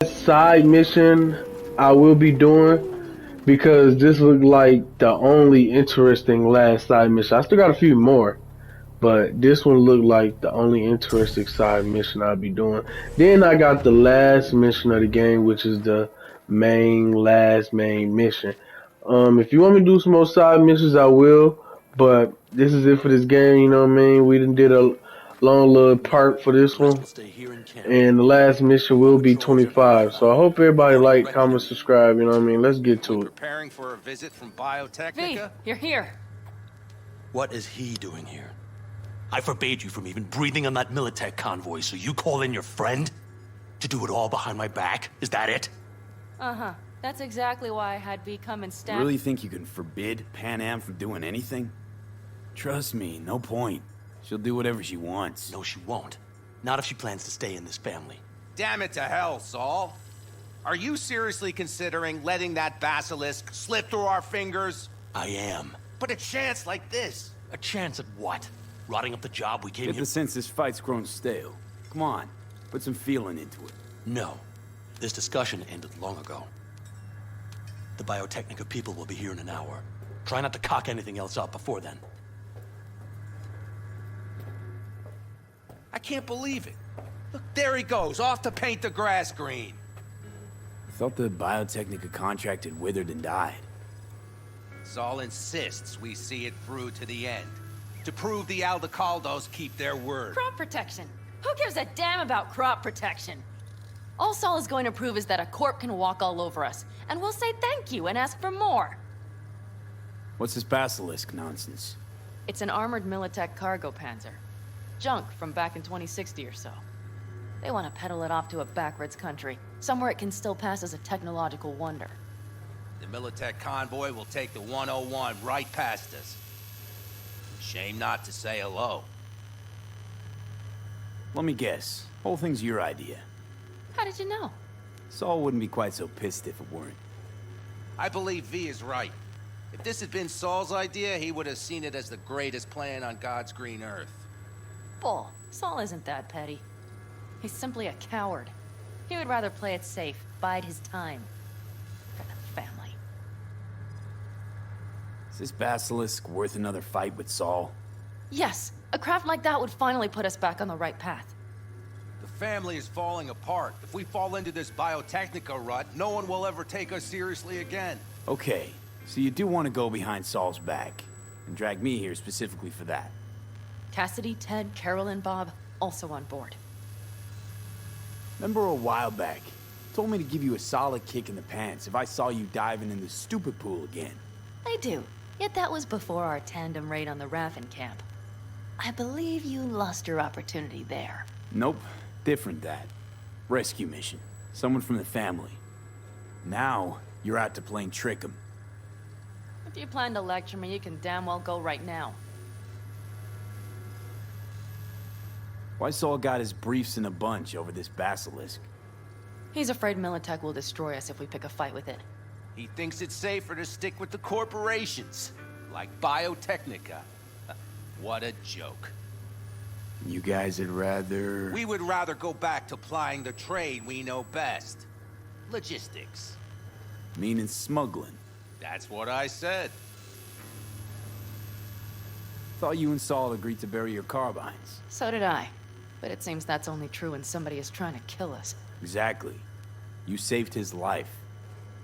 Side mission I will be doing because this looked like the only interesting last side mission. I still got a few more, but this one looked like the only interesting side mission I'll be doing. Then I got the last mission of the game, which is the main mission. If you want me to do some more side missions, I will. But this is it for this game. You know what I mean? We done did a long little part for this The rest one. will stay here in camp. And the last mission will be Patrol your 25. So I hope everybody Are you like, ready comment, to- subscribe. You know what I mean? Let's get to it. Preparing for a visit from V, Biotechnica? you're here. What is he doing here? I forbade you from even breathing on that Militech convoy, so you call in your friend? To do it all behind my back? Is that it? Uh-huh. That's exactly why I had V come and You stab. really think you can forbid Pan Am from doing anything? Trust me, no point. She'll do whatever she wants. No, she won't. Not if she plans to stay in this family. Damn it to hell, Saul. Are you seriously considering letting that basilisk slip through our fingers? I am. But a chance like this. A chance at what? Rotting up the job we came Get here... the sense this fight's grown stale. Come on, put some feeling into it. No. This discussion ended long ago. The Biotechnica people will be here in an hour. Try not to cock anything else up before then. I can't believe it. Look, there he goes, off to paint the grass green. I thought the Biotechnica contract had withered and died. Saul insists we see it through to the end. To prove the Aldecaldos keep their word. Crop protection. Who gives a damn about crop protection? All Saul is going to prove is that a corp can walk all over us, and we'll say thank you and ask for more. What's this basilisk nonsense? It's an armored Militech cargo panzer. Junk from back in 2060 or so. They want to peddle it off to a backwoods country, somewhere it can still pass as a technological wonder. The Militech convoy will take the 101 right past us. Shame not to say hello. Let me guess. Whole thing's your idea. How did you know? Saul wouldn't be quite so pissed if it weren't. I believe V is right. If this had been Saul's idea, he would have seen it as the greatest plan on God's green earth. Bull. Saul isn't that petty. He's simply a coward. He would rather play it safe, bide his time. For the family. Is this basilisk worth another fight with Saul? Yes, a craft like that would finally put us back on the right path. The family is falling apart. If we fall into this Biotechnica rut, no one will ever take us seriously again. Okay, so you do want to go behind Saul's back, and drag me here specifically for that. Cassidy, Ted, Carol, and Bob, also on board. Remember a while back, told me to give you a solid kick in the pants if I saw you diving in the stupid pool again. I do, yet that was before our tandem raid on the Raffin camp. I believe you lost your opportunity there. Nope, different that. Rescue mission. Someone from the family. Now, you're out to plain trick 'em. If you plan to lecture me, you can damn well go right now. Why Saul got his briefs in a bunch over this basilisk? He's afraid Militech will destroy us if we pick a fight with it. He thinks it's safer to stick with the corporations, like Biotechnica. What a joke. You guys would rather... We would rather go back to plying the trade we know best. Logistics. Meaning smuggling. That's what I said. Thought you and Saul agreed to bury your carbines. So did I. But it seems that's only true when somebody is trying to kill us. Exactly. You saved his life.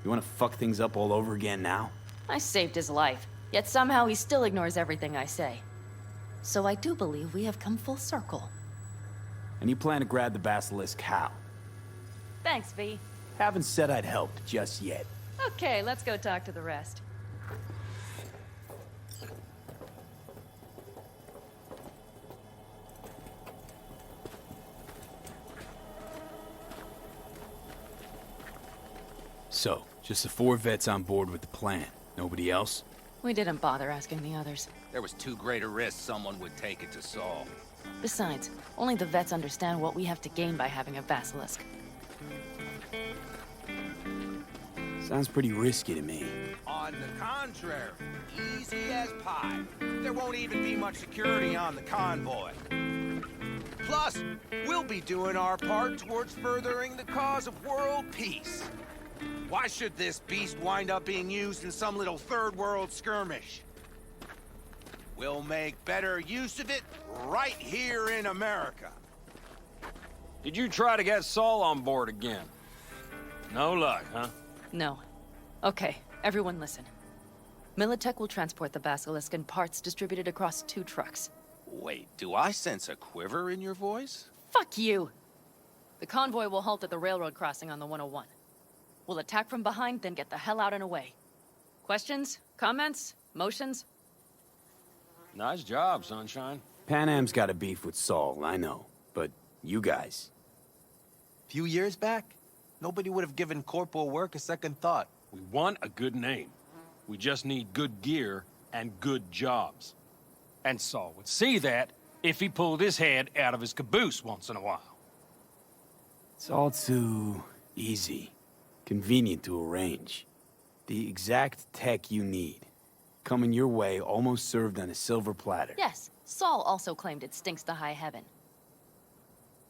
You want to fuck things up all over again now? I saved his life, yet somehow he still ignores everything I say. So I do believe we have come full circle. And you plan to grab the basilisk how? Thanks, V. Haven't said I'd helped just yet. Okay, let's go talk to the rest. So, just the 4 vets on board with the plan. Nobody else? We didn't bother asking the others. There was too great a risk someone would take it to Saul. Besides, only the vets understand what we have to gain by having a basilisk. Sounds pretty risky to me. On the contrary, easy as pie. There won't even be much security on the convoy. Plus, we'll be doing our part towards furthering the cause of world peace. Why should this beast wind up being used in some little third world skirmish? We'll make better use of it right here in America. Did you try to get Saul on board again? No luck, huh? No. Okay, everyone listen. Militech will transport the Basilisk in parts distributed across 2 trucks. Wait, do I sense a quiver in your voice? Fuck you! The convoy will halt at the railroad crossing on the 101. We'll attack from behind, then get the hell out and away. Questions? Comments? Motions? Nice job, Sunshine. Pan Am's got a beef with Saul, I know. But you guys... Few years back, nobody would have given Corpo work a second thought. We want a good name. We just need good gear and good jobs. And Saul would see that if he pulled his head out of his caboose once in a while. It's all too... easy. Convenient to arrange. The exact tech you need. Coming your way, almost served on a silver platter. Yes, Saul also claimed it stinks to high heaven.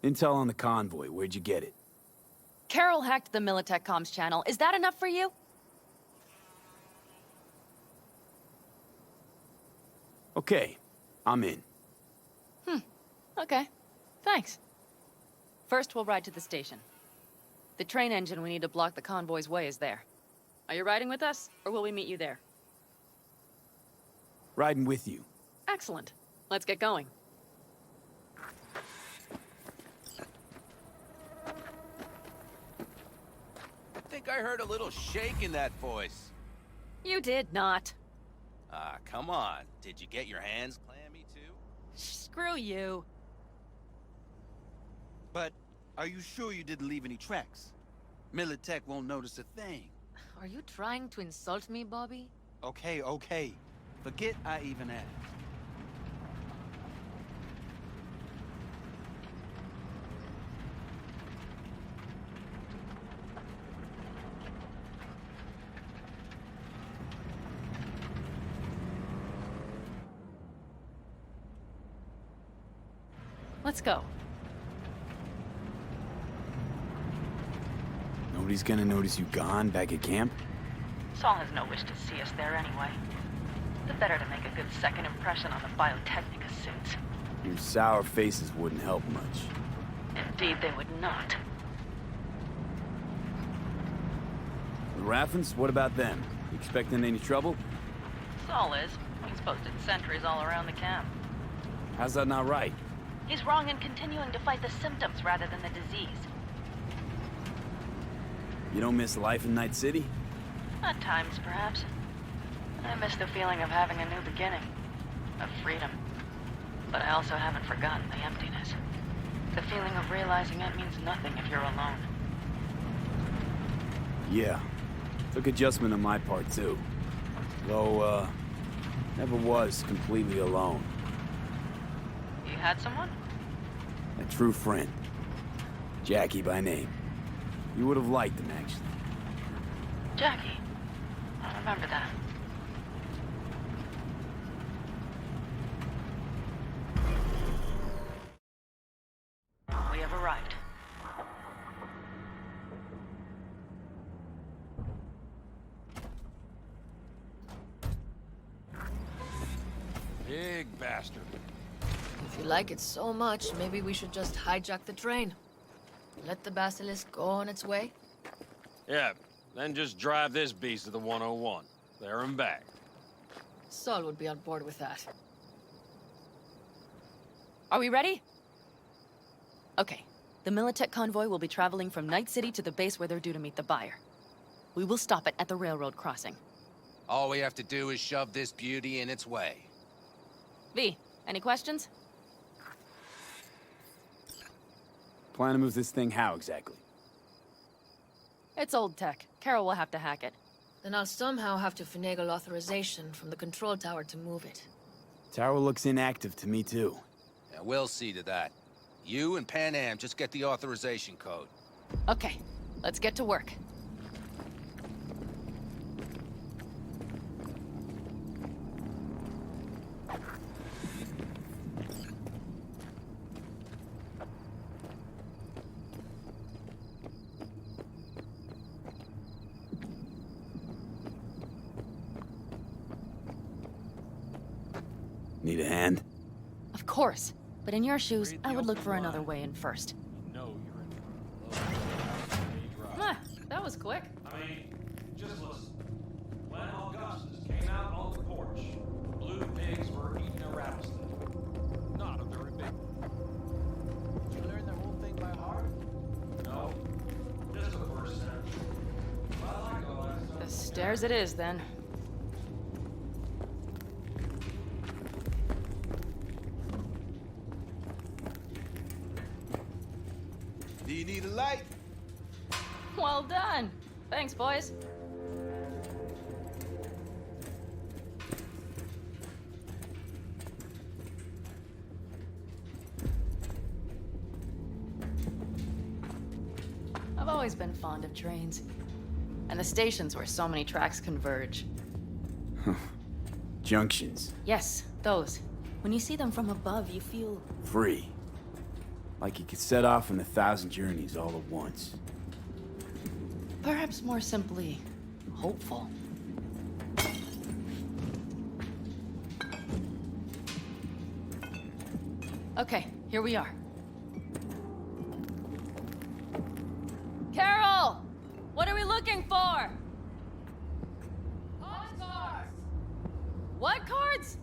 Intel on the convoy, where'd you get it? Carol hacked the Militech comms channel. Is that enough for you? Okay, I'm in. Okay. Thanks. First, we'll ride to the station. The train engine we need to block the convoy's way is there. Are you riding with us, or will we meet you there? Riding with you. Excellent. Let's get going. I think I heard a little shake in that voice. You did not. Ah, come on. Did you get your hands clammy too? Screw you. But are you sure you didn't leave any tracks? Militech won't notice a thing. Are you trying to insult me, Bobby? Okay. Forget I even asked. Let's go. Nobody's gonna notice you gone back at camp? Saul has no wish to see us there anyway. The better to make a good second impression on the Biotechnica suits. Your sour faces wouldn't help much. Indeed, they would not. The Raffens, what about them? You expecting any trouble? Saul is. He's posted sentries all around the camp. How's that not right? He's wrong in continuing to fight the symptoms rather than the disease. You don't miss life in Night City? At times, perhaps. I miss the feeling of having a new beginning. Of freedom. But I also haven't forgotten the emptiness. The feeling of realizing it means nothing if you're alone. Yeah. Took adjustment on my part, too. Though, never was completely alone. You had someone? A true friend. Jackie by name. You would have liked him, actually. Jackie. I remember that. We have arrived. Big bastard. If you like it so much, maybe we should just hijack the train. Let the Basilisk go on its way. Yeah, then just drive this beast to the 101. There and back. Saul would be on board with that. Are we ready? Okay. The Militech convoy will be traveling from Night City to the base where they're due to meet the buyer. We will stop it at the railroad crossing. All we have to do is shove this beauty in its way. V, any questions? Plan to move this thing how exactly? It's old tech. Carol will have to hack it. Then I'll somehow have to finagle authorization from the control tower to move it. Tower looks inactive to me, too. Yeah, we'll see to that. You and Pan Am just get the authorization code. Okay, let's get to work. Need a hand? Of course. But in your shoes, I would look for another way in first. You know you're in for a low Ah, that was quick. I mean, just listen. When Augustus came out on the porch, the blue pigs were eating a rattlesnake. Not a very big one. Did you learn the whole thing by heart? No, just the first sentence. Well, I like all that stuff. The stairs it is, then. Do you need a light? Well done. Thanks, boys. I've always been fond of trains. And the stations where so many tracks converge. Junctions. Yes, those. When you see them from above, you feel... Free. Like you could set off on 1,000 journeys all at once. perhaps more simply, hopeful. Okay, here we are. Carol! What are we looking for? Cards! What cards?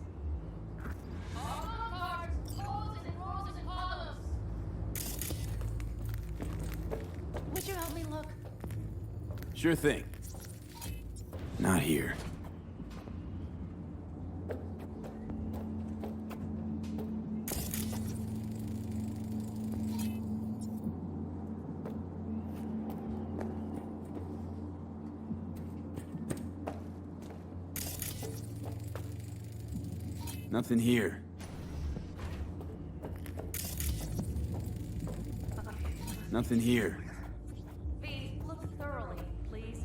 Cards! Rows and rows and columns. Would you help me look? Sure thing. Not here. Nothing here. Nothing here. Please look thoroughly, please.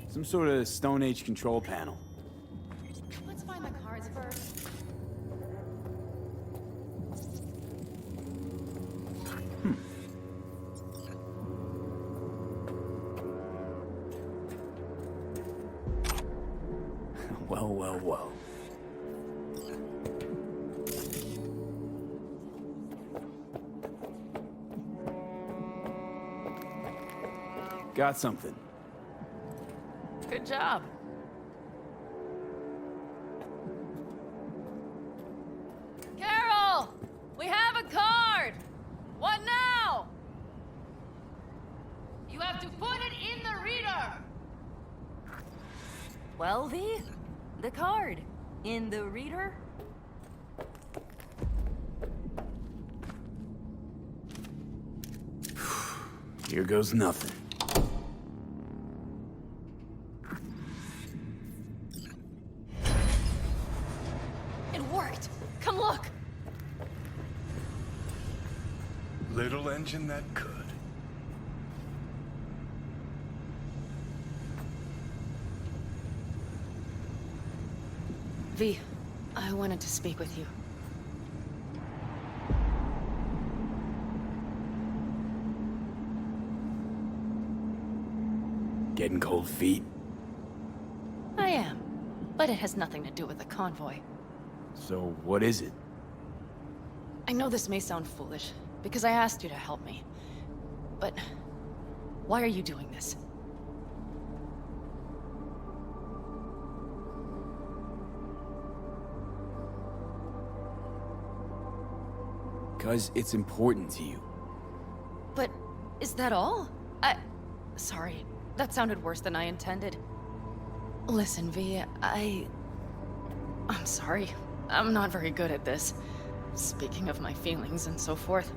Some sort of Stone Age control panel. Let's find the cards first. Well, well, well. Got something. Good job. Carol! We have a card! What now? You have to put it in the reader! Well, the card. In the reader? Here goes nothing. It worked! Come look! Little engine that could. V, I wanted to speak with you. Getting cold feet. I am, but it has nothing to do with the convoy. So what is it? I know this may sound foolish, because I asked you to help me. But why are you doing this? Because it's important to you. But is that all? Sorry, that sounded worse than I intended. Listen, V, I'm sorry. I'm not very good at this. Speaking of my feelings and so forth.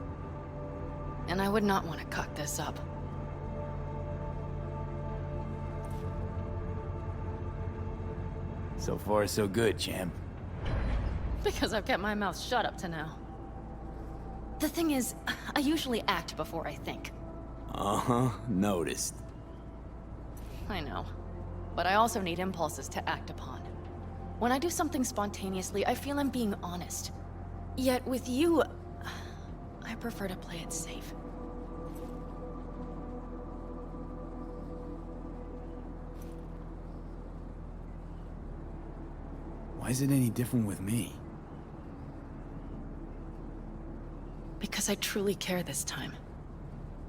And I would not want to cut this up. So far, so good, champ. Because I've kept my mouth shut up to now. The thing is, I usually act before I think. Uh-huh, noticed. I know. But I also need impulses to act upon. When I do something spontaneously, I feel I'm being honest. Yet with you, I prefer to play it safe. Why is it any different with me? Because I truly care this time.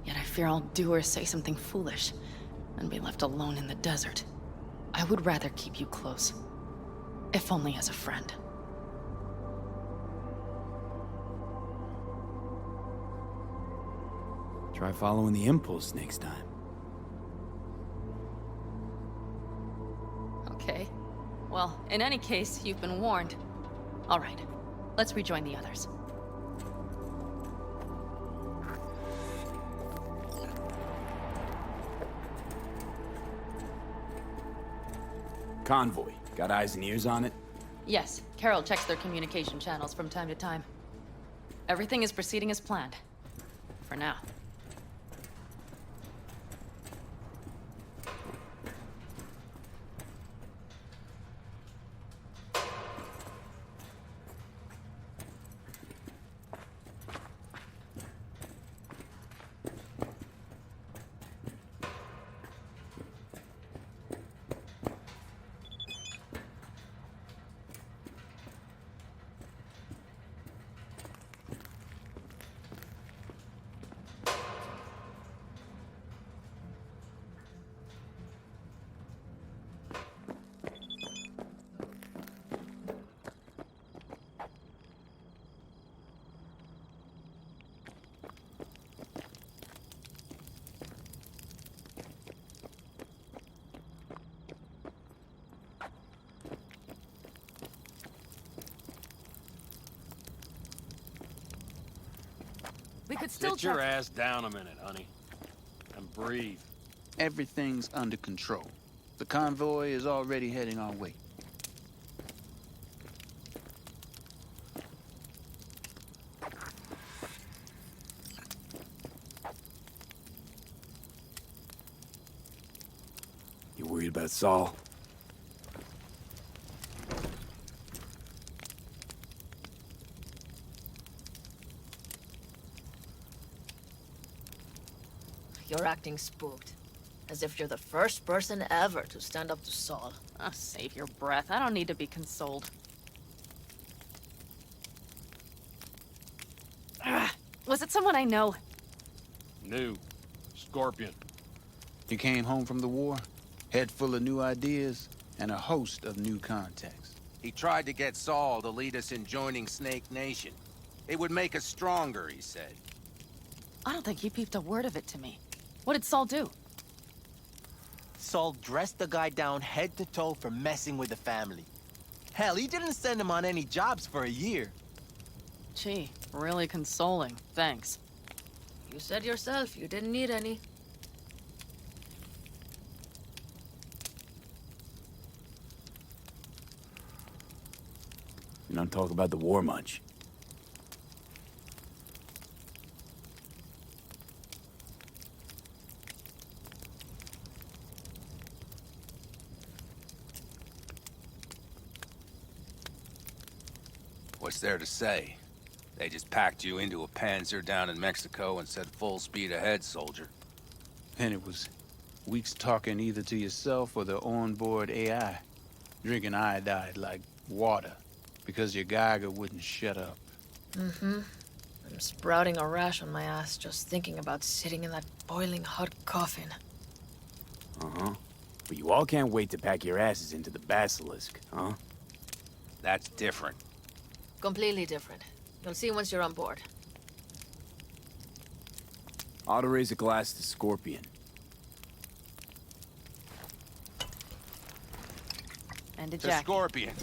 Yet I fear I'll do or say something foolish and be left alone in the desert. I would rather keep you close, if only as a friend. Try following the impulse next time. Okay. Well, in any case, you've been warned. All right, let's rejoin the others. Convoy. Got eyes and ears on it? Yes, Carol checks their communication channels from time to time. Everything is proceeding as planned. For now. We could still Sit your ass down a minute, honey. And breathe. Everything's under control. The convoy is already heading our way. You worried about Saul? You're acting spooked. As if you're the first person ever to stand up to Saul. Oh, save your breath. I don't need to be consoled. Was it someone I know? New. Scorpion. He came home from the war, head full of new ideas, and a host of new contacts. He tried to get Saul to lead us in joining Snake Nation. It would make us stronger, he said. I don't think he peeped a word of it to me. What did Saul do? Saul dressed the guy down head to toe for messing with the family. Hell, he didn't send him on any jobs for a year. Gee, really consoling. Thanks. You said yourself you didn't need any. You don't talk about the war much. What's there to say? They just packed you into a Panzer down in Mexico and said full speed ahead, soldier. And it was weeks talking either to yourself or the onboard AI, drinking iodide like water, because your Geiger wouldn't shut up. Mm-hmm. I'm sprouting a rash on my ass just thinking about sitting in that boiling hot coffin. Uh-huh. But you all can't wait to pack your asses into the Basilisk, huh? That's different. Completely different. You'll see once you're on board. Ought to raise a glass to Scorpion. And to To Jack. Scorpion.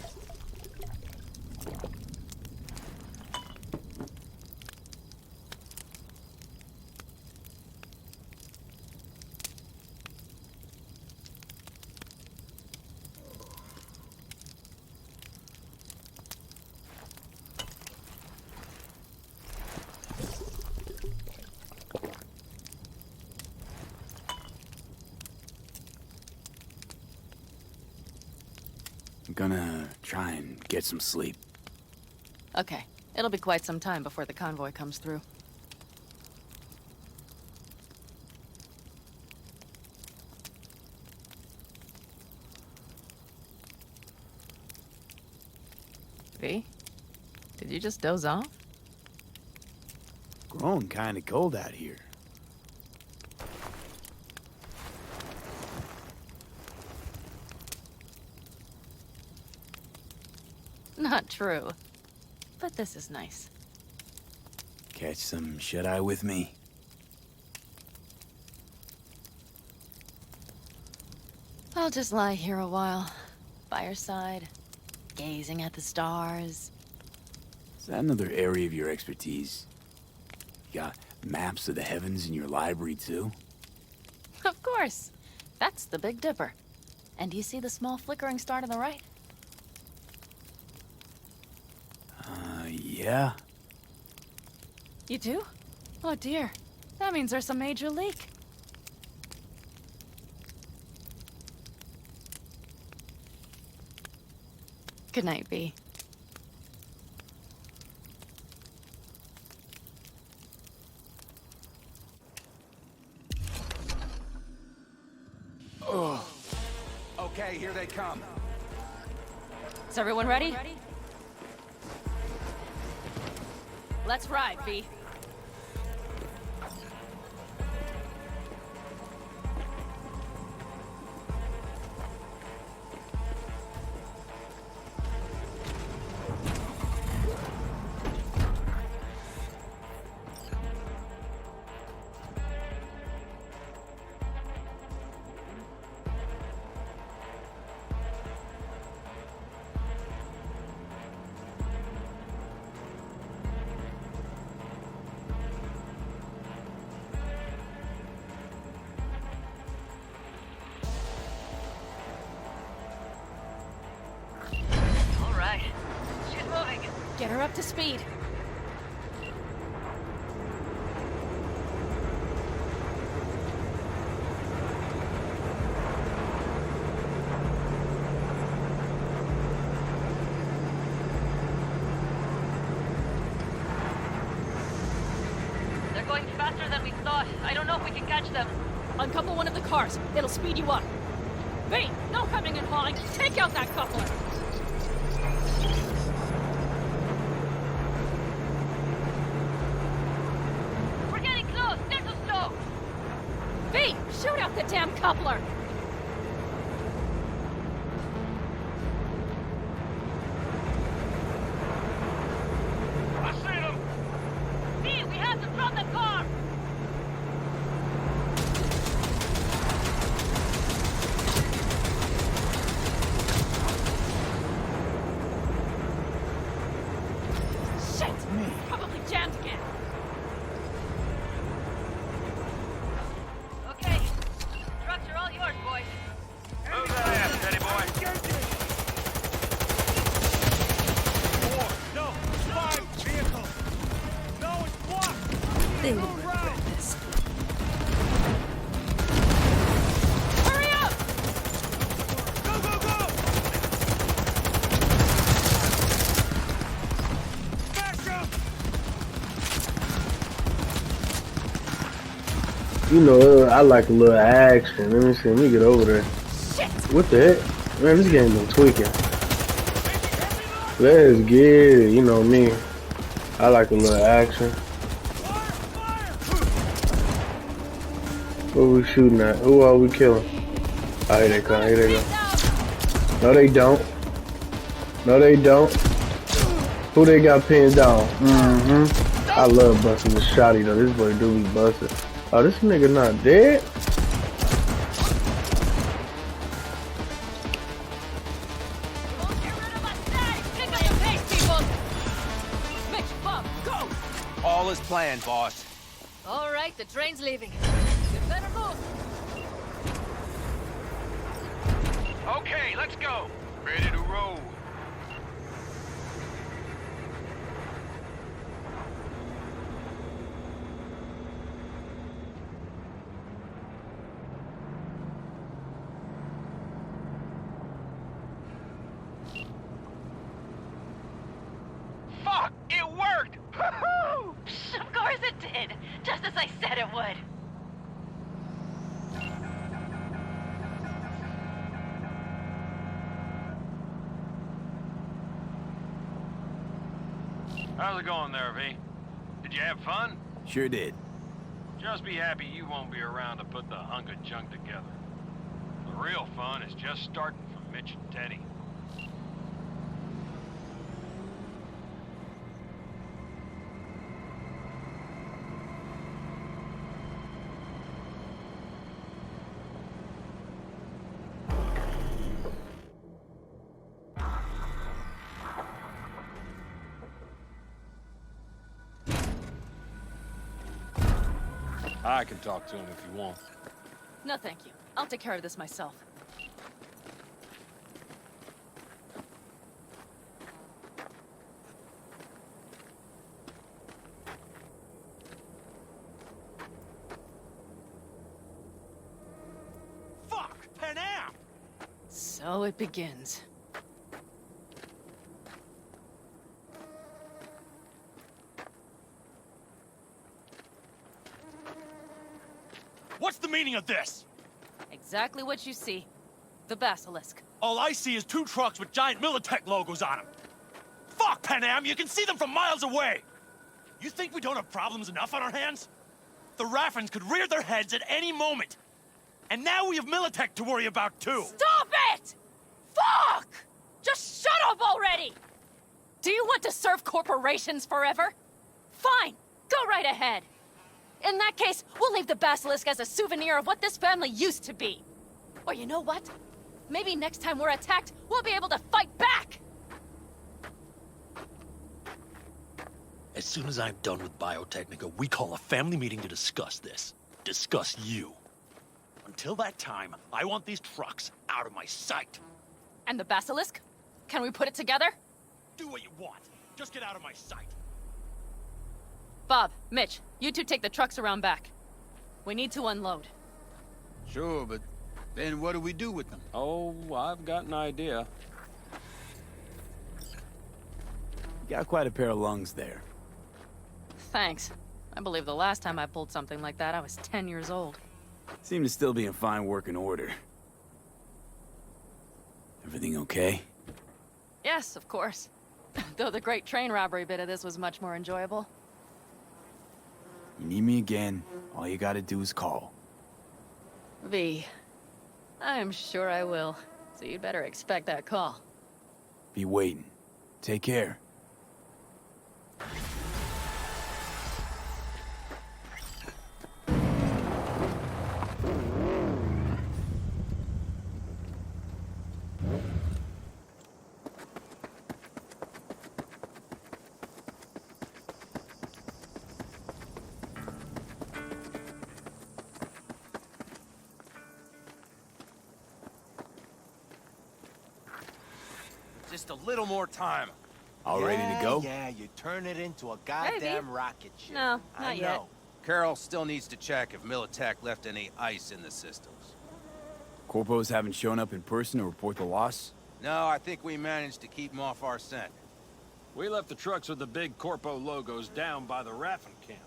I'm gonna try and get some sleep. Okay. It'll be quite some time before the convoy comes through. V? Did you just doze off? Growing kinda cold out here. Not true. But this is nice. Catch some shut-eye with me? I'll just lie here a while, by your side, gazing at the stars. Is that another area of your expertise? You got maps of the heavens in your library, too? Of course. That's the Big Dipper. And do you see the small flickering star to the right? Yeah? You do? Oh dear. That means there's a major leak. Good night, V. Okay, here they come. Is everyone ready? Let's ride, V. Get her up to speed. They're going faster than we thought. I don't know if we can catch them. Uncouple one of the cars. It'll speed you up. V, no hemming and hawing. Take out that coupler. V, shoot out the damn coupler! I see them! V, we have to drop the car! Shit! Probably jammed again. Okay, trucks are all yours, boys. Move that ass, steady boy. No, 5 vehicles. No, it's blocked. They Go would regret round. this. Hurry up! Go, go, go! Back up! You know, I like a little action. Let me see. Let me get over there. Shit! What the heck? Man, this game been tweaking. Let's get it. You know me. I like a little action. What we shooting at? Who are we killing? Oh, here they come. Here they go. No, they don't. No, they don't. Who they got pinned down? I love busting the shotty though. This boy do be busting. Oh, this nigga not dead? Don't get rid of us, Dad! Pick up the pace, people! Mitch, Bob, go! All is planned, boss. All right, the train's leaving. You better move. Okay, let's go. Ready to roll. Fuck! It worked! Woohoo! Of course it did, just as I said it would. How's it going there, V? Did you have fun? Sure did. Just be happy you won't be around to put the hunk of junk together. The real fun is just starting for Mitch and Teddy. I can talk to him if you want. No, thank you. I'll take care of this myself. Fuck! Panam! So it begins. What's the meaning of this? Exactly what you see. The basilisk. All I see is 2 trucks with giant Militech logos on them. Fuck, Panam, you can see them from miles away. You think we don't have problems enough on our hands? The Raffens could rear their heads at any moment. And now we have Militech to worry about, too. Stop it! Fuck! Just shut up already! Do you want to serve corporations forever? Fine, go right ahead. In that case, we'll leave the basilisk as a souvenir of what this family used to be. Or you know what? Maybe next time we're attacked, we'll be able to fight back! As soon as I'm done with Biotechnica, we call a family meeting to discuss this. Discuss you. Until that time, I want these trucks out of my sight. And the basilisk? Can we put it together? Do what you want. Just get out of my sight. Bob, Mitch, you two take the trucks around back. We need to unload. Sure, but then what do we do with them? Oh, I've got an idea. You got quite a pair of lungs there. Thanks. I believe the last time I pulled something like that, I was 10 years old. Seem to still be in fine working order. Everything okay? Yes, of course. Though the great train robbery bit of this was much more enjoyable. You need me again, all you gotta do is call. V. I'm sure I will. So you'd better expect that call. Be waiting. Take care. Just a little more time. All ready to go? Yeah, you turn it into a goddamn rocket ship. No, I not know. yet. Carol still needs to check if Militech left any ice in the systems. Corpos haven't shown up in person to report the loss? No, I think we managed to keep them off our scent. We left the trucks with the big Corpo logos down by the Raffen camp.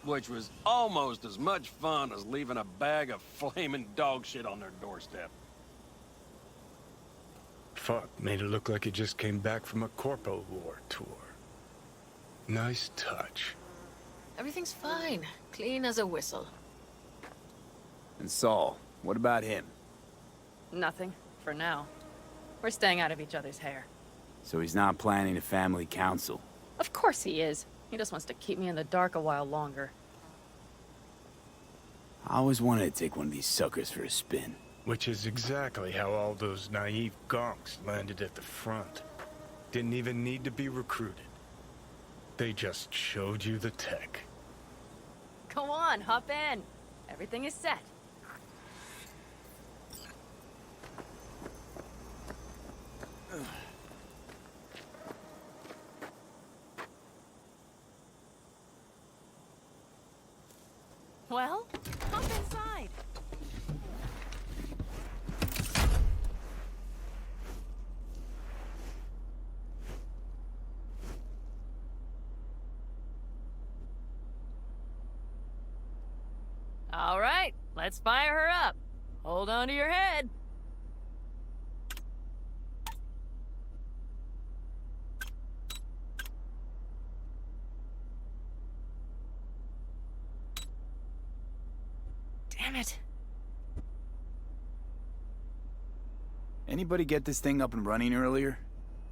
Which was almost as much fun as leaving a bag of flaming dog shit on their doorstep. Fuck, made it look like he just came back from a Corpo War tour. Nice touch. Everything's fine. Clean as a whistle. And Saul, what about him? Nothing, for now. We're staying out of each other's hair. So he's not planning a family council? Of course he is. He just wants to keep me in the dark a while longer. I always wanted to take one of these suckers for a spin. Which is exactly how all those naive gonks landed at the front. Didn't even need to be recruited. They just showed you the tech. Go on, hop in. Everything is set. Well, hop inside. All right, let's fire her up. Hold on to your head. Damn it. Anybody get this thing up and running earlier?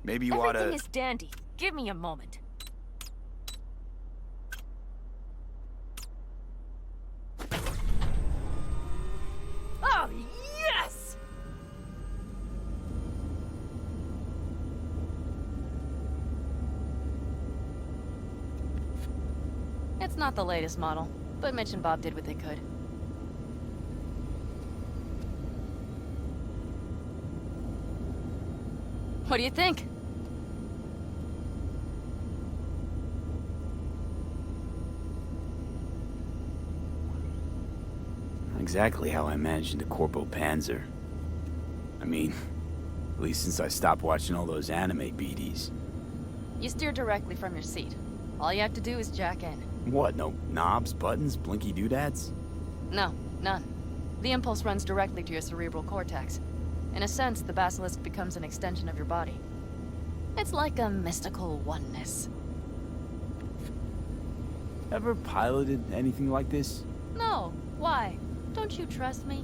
Maybe you oughta... Everything is dandy. Give me a moment. Oh, yes! It's not the latest model, but Mitch and Bob did what they could. What do you think? Exactly how I imagined the Corpo Panzer. I mean, at least since I stopped watching all those anime BDs. You steer directly from your seat. All you have to do is jack in. What, no knobs, buttons, blinky doodads? No, none. The impulse runs directly to your cerebral cortex. In a sense, the basilisk becomes an extension of your body. It's like a mystical oneness. Ever piloted anything like this? No, why? Don't you trust me?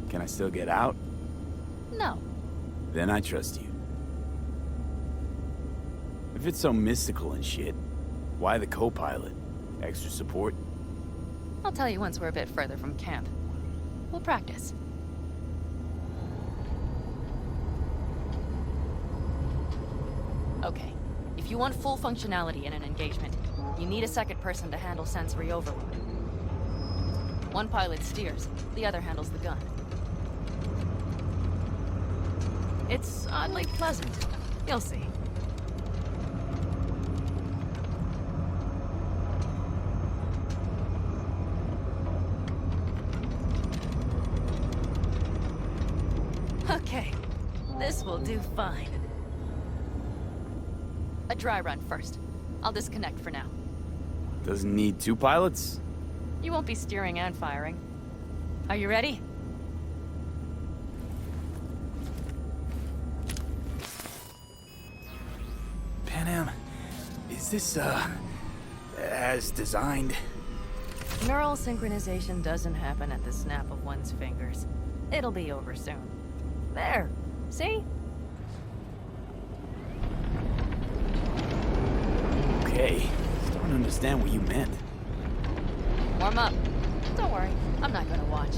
Can I still get out? No. Then I trust you. If it's so mystical and shit, why the co-pilot? Extra support? I'll tell you once we're a bit further from camp. We'll practice. Okay, if you want full functionality in an engagement, you need a second person to handle sensory overload. One pilot steers, the other handles the gun. It's oddly pleasant. You'll see. Okay, this will do fine. A dry run first. I'll disconnect for now. Doesn't need two pilots? You won't be steering and firing. Are you ready? Panam, is this, as designed? Neural synchronization doesn't happen at the snap of one's fingers. It'll be over soon. There. See? Okay, starting to understand what you meant. Warm up. Don't worry, I'm not gonna watch.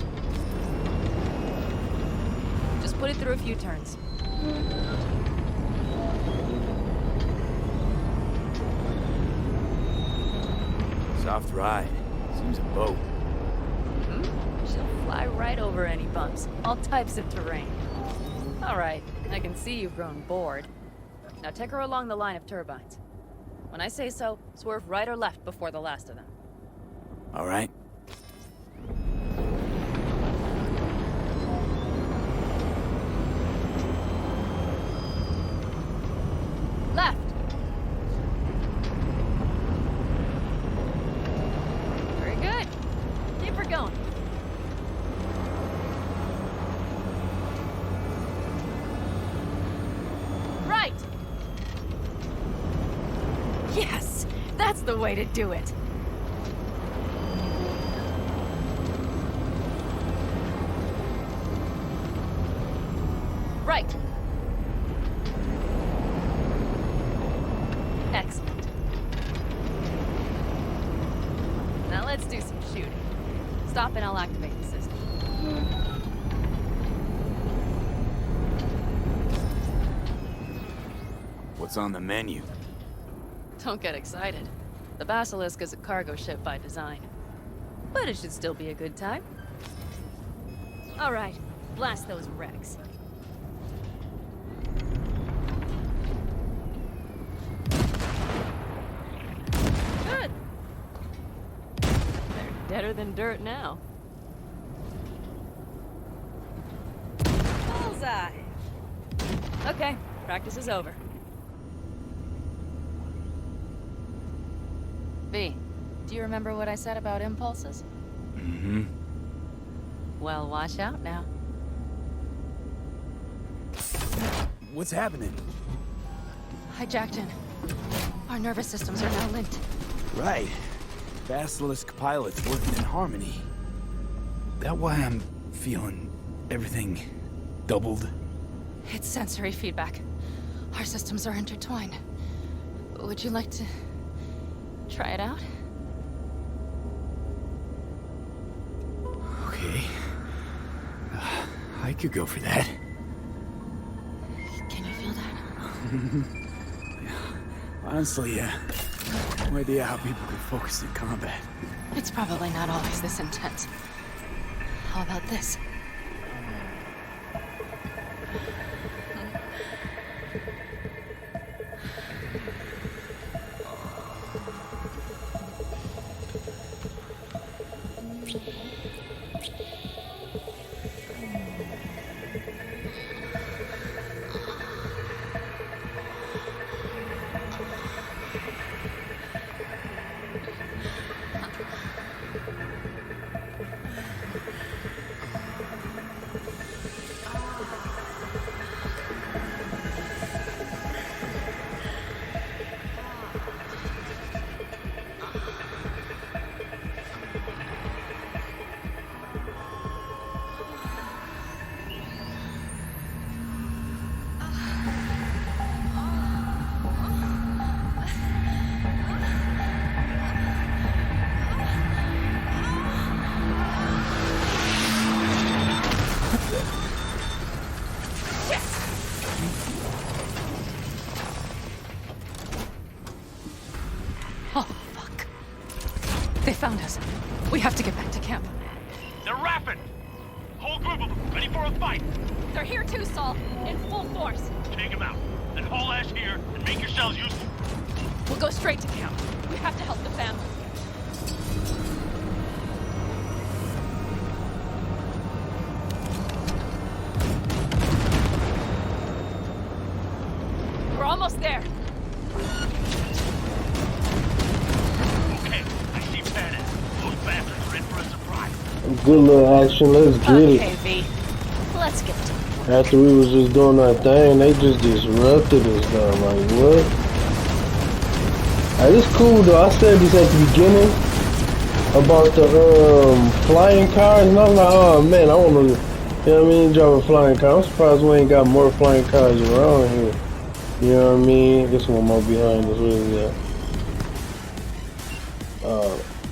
Just put it through a few turns. Soft ride. Seems a boat. She'll fly right over any bumps. All types of terrain. All right, I can see you've grown bored. Now take her along the line of turbines. When I say so, swerve right or left before the last of them. All right. Left! Very good. Keep her going. Right! Yes! That's the way to do it! Right! Excellent. Now let's do some shooting. Stop and I'll activate the system. What's on the menu? Don't get excited. The Basilisk is a cargo ship by design. But it should still be a good time. All right, blast those wrecks. Good. They're deader than dirt now. Bullseye. Okay, practice is over. V, do you remember what I said about impulses? Mm-hmm. Well, watch out now. What's happening? Hijacked in. Our nervous systems are now linked. Right. Basilisk pilots working in harmony. that why I'm feeling everything doubled? It's sensory feedback. Our systems are intertwined. Would you like to try it out? Okay. I could go for that. Can you feel that? Honestly, yeah. No idea how people can focus in combat. It's probably not always this intense. How about this? Oh, fuck. They found us. We have to get back to camp. They're rapping! Whole group of them, ready for a fight! They're here too, Saul. In full force. Take them out. Then haul ass here and make yourselves useful. We'll go straight to camp. We have to help the family. We're almost there. Okay, I see Badass. Those bastards are in for a surprise. Good little action. Let's get Okay, it. V. Let's get to it. After we was just doing our thing, they just disrupted us though. Like what? Hey, it's cool though. I said this at the beginning about the flying cars, and I'm like, oh man, I want to, you know what I mean, drive a flying car. I'm surprised we ain't got more flying cars around here. You know what I mean? This one more behind us, really.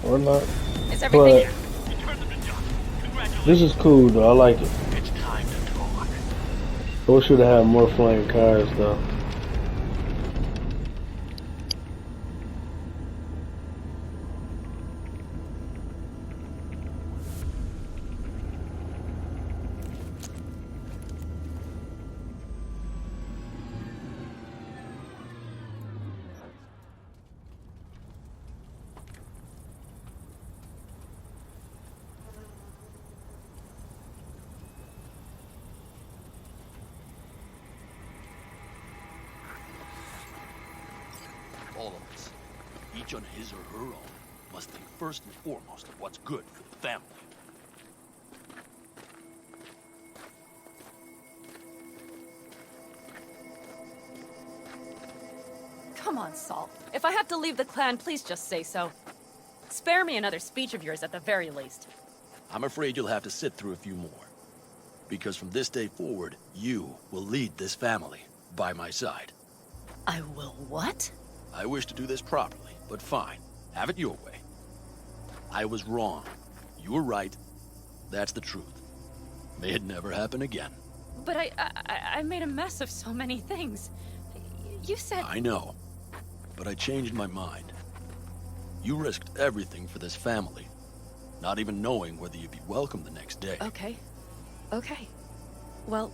Or not. Is everything here? You turned them to dust. Congratulations. This is cool though. I like it. It's time to talk. We should have had more flying cars though. All of us, each on his or her own, must think first and foremost of what's good for the family. Come on, Saul. If I have to leave the clan, please just say so. Spare me another speech of yours at the very least. I'm afraid you'll have to sit through a few more. Because from this day forward, you will lead this family by my side. I will what? I wish to do this properly, but fine. Have it your way. I was wrong. You were right. That's the truth. May it never happen again. But I made a mess of so many things. You said... I know. But I changed my mind. You risked everything for this family. Not even knowing whether you'd be welcome the next day. Okay. Okay. Well,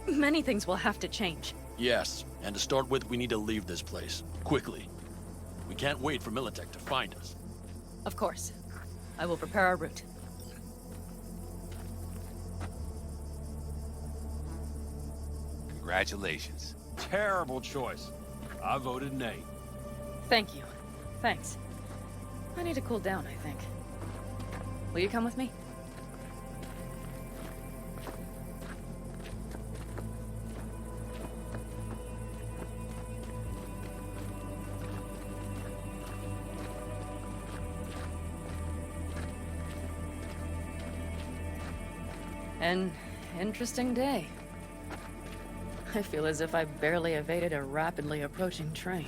many things will have to change. Yes, and to start with, we need to leave this place. Quickly. We can't wait for Militech to find us. Of course. I will prepare our route. Congratulations. Terrible choice. I voted nay. Thank you. Thanks. I need to cool down, I think. Will you come with me? An interesting day. I feel as if I barely evaded a rapidly approaching train.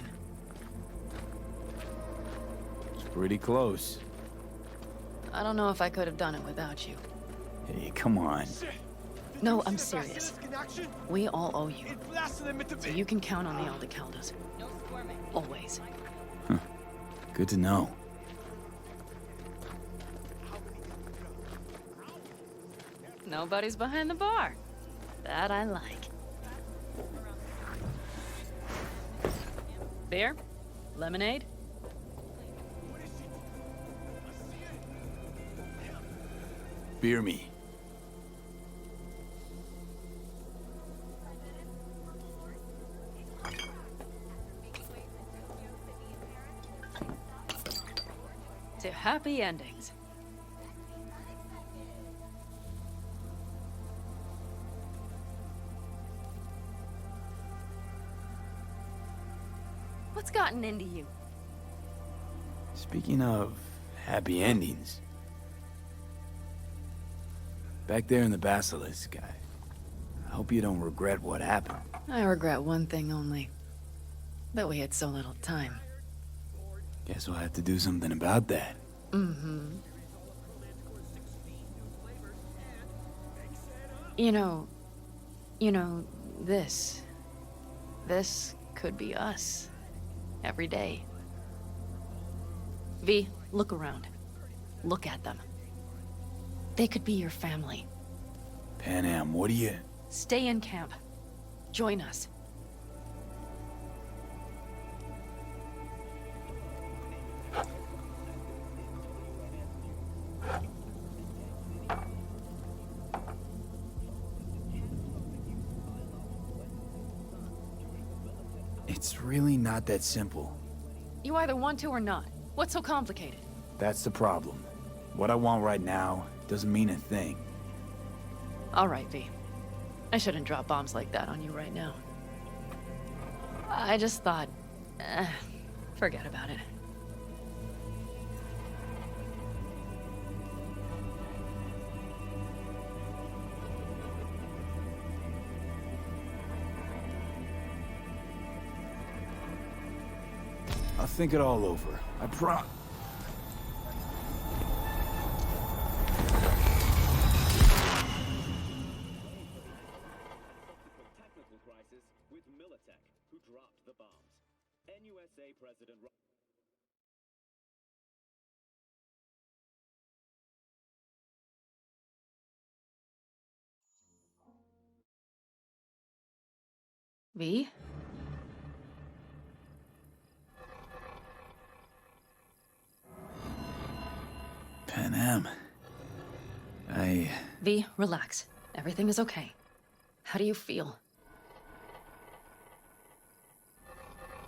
It's pretty close. I don't know if I could have done it without you. Hey, come on. No, I'm serious. We all owe you. So you can count on the Aldecaldos. Always. Good to know. Nobody's behind the bar. That I like. Beer? Lemonade? Beer me. To happy endings. What's gotten into you? Speaking of happy endings, back there in the Basilisk, I hope you don't regret what happened. I regret one thing only. That we had so little time. Guess we'll have to do something about that. Mm-hmm. You know, this could be us. Every day. V, look around. Look at them. They could be your family. Panam, what do you... Stay in camp. Join us. It's really not that simple. You either want to or not. What's so complicated? That's the problem. What I want right now doesn't mean a thing. All right, V. I shouldn't drop bombs like that on you right now. I just thought... forget about it. I'll think it all over. I technical crisis with Militech, who dropped the bombs. NUSA President... V? Panam. V, relax. Everything is okay. How do you feel?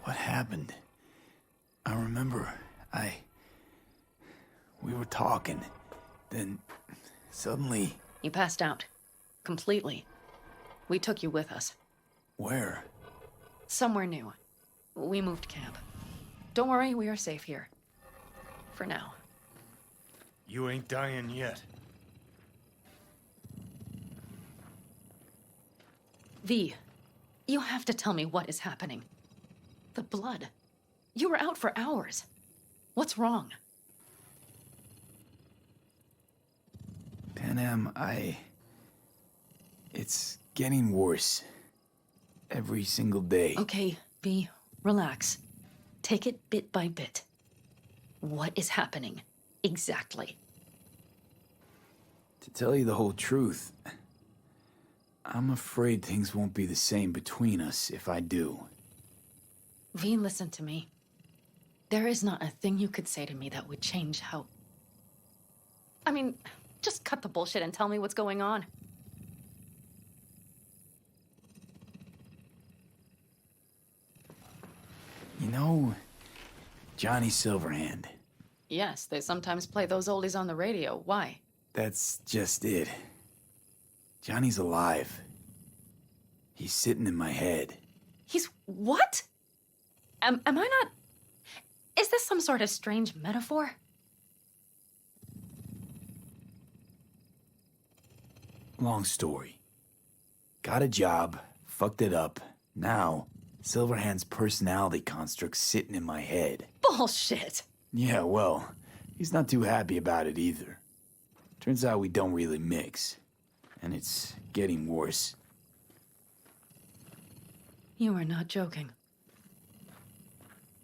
What happened? I remember, we were talking. Then, suddenly... You passed out. Completely. We took you with us. Where? Somewhere new. We moved camp. Don't worry, we are safe here. For now. You ain't dying yet. V, you have to tell me what is happening. The blood. You were out for hours. What's wrong? Panam, it's getting worse. Every single day. Okay, V, relax. Take it bit by bit. What is happening? Exactly. To tell you the whole truth, I'm afraid things won't be the same between us if I do. V, listen to me. There is not a thing you could say to me that would change how... I mean, just cut the bullshit and tell me what's going on. You know, Johnny Silverhand. Yes, they sometimes play those oldies on the radio. Why? That's just it. Johnny's alive. He's sitting in my head. He's what? Am I not... Is this some sort of strange metaphor? Long story. Got a job, fucked it up. Now, Silverhand's personality construct's sitting in my head. Bullshit! Yeah, well, he's not too happy about it either. Turns out we don't really mix. And it's getting worse. You are not joking.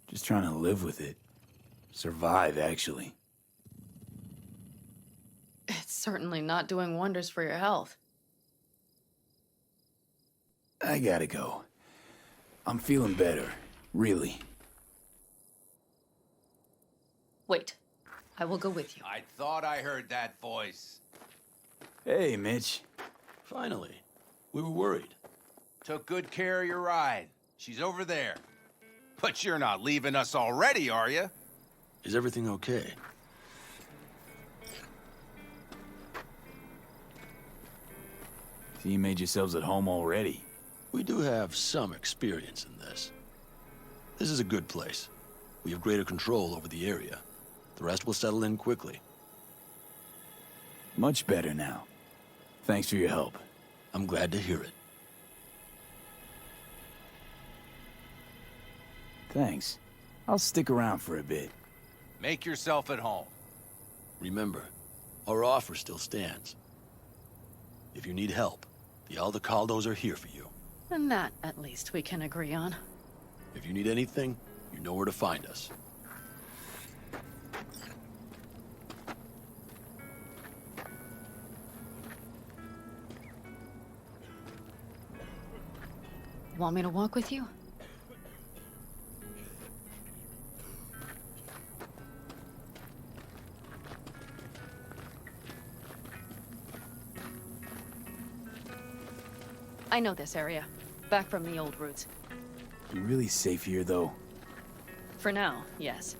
Just trying to live with it. Survive, actually. It's certainly not doing wonders for your health. I gotta go. I'm feeling better. Really. Wait. I will go with you. I thought I heard that voice. Hey, Mitch. Finally. We were worried. Took good care of your ride. She's over there. But you're not leaving us already, are you? Is everything okay? So you made yourselves at home already. We do have some experience in this. This is a good place. We have greater control over the area. The rest will settle in quickly. Much better now. Thanks for your help. I'm glad to hear it. Thanks. I'll stick around for a bit. Make yourself at home. Remember, our offer still stands. If you need help, the Aldecaldos are here for you. And that, at least, we can agree on. If you need anything, you know where to find us. Want me to walk with you? I know this area. Back from the old routes. You really safe here, though? For now, yes.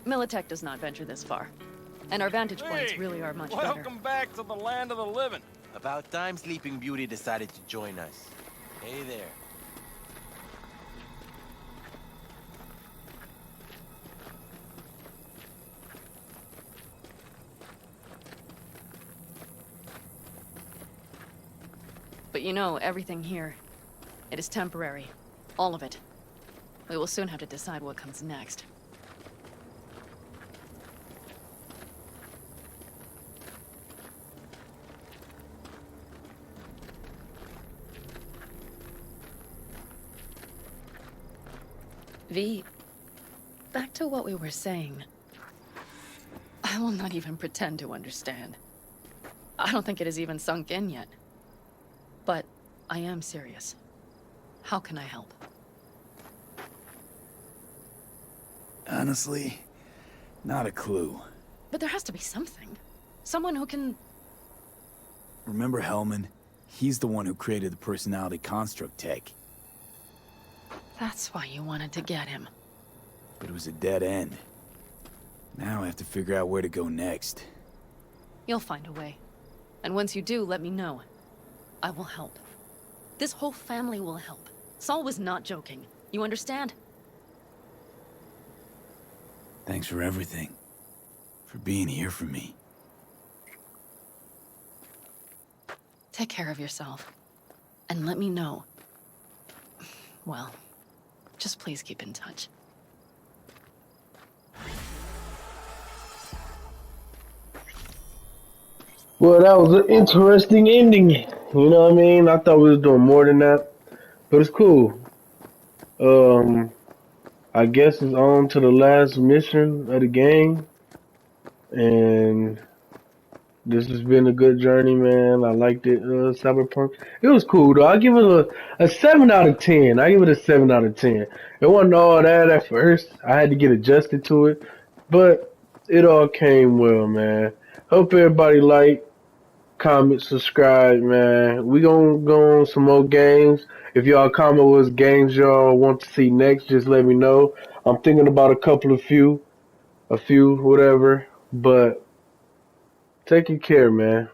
Militech does not venture this far. And our vantage points really are much better. Welcome back to the land of the living. About time Sleeping Beauty decided to join us. Hey there. But you know, everything here, it is temporary. All of it. We will soon have to decide what comes next. V, back to what we were saying. I will not even pretend to understand. I don't think it has even sunk in yet. But I am serious. How can I help? Honestly, not a clue. But there has to be something. Someone who can... Remember Hellman? He's the one who created the personality construct tech. That's why you wanted to get him. But it was a dead end. Now I have to figure out where to go next. You'll find a way. And once you do, let me know. I will help. This whole family will help. Saul was not joking. You understand? Thanks for everything. For being here for me. Take care of yourself. And let me know. Well, just please keep in touch. Well, that was an interesting ending. You know what I mean? I thought we was doing more than that, but it's cool. I guess it's on to the last mission of the game, and this has been a good journey, man. I liked it. Cyberpunk. It was cool though. I give it a 7 out of 10. I give it a 7 out of 10. It wasn't all that at first. I had to get adjusted to it, but it all came well, man. Hope everybody liked. Comment, subscribe, man. We gonna go on some more games. If y'all comment what games y'all want to see next, just let me know. I'm thinking about a few, whatever. But take care, man.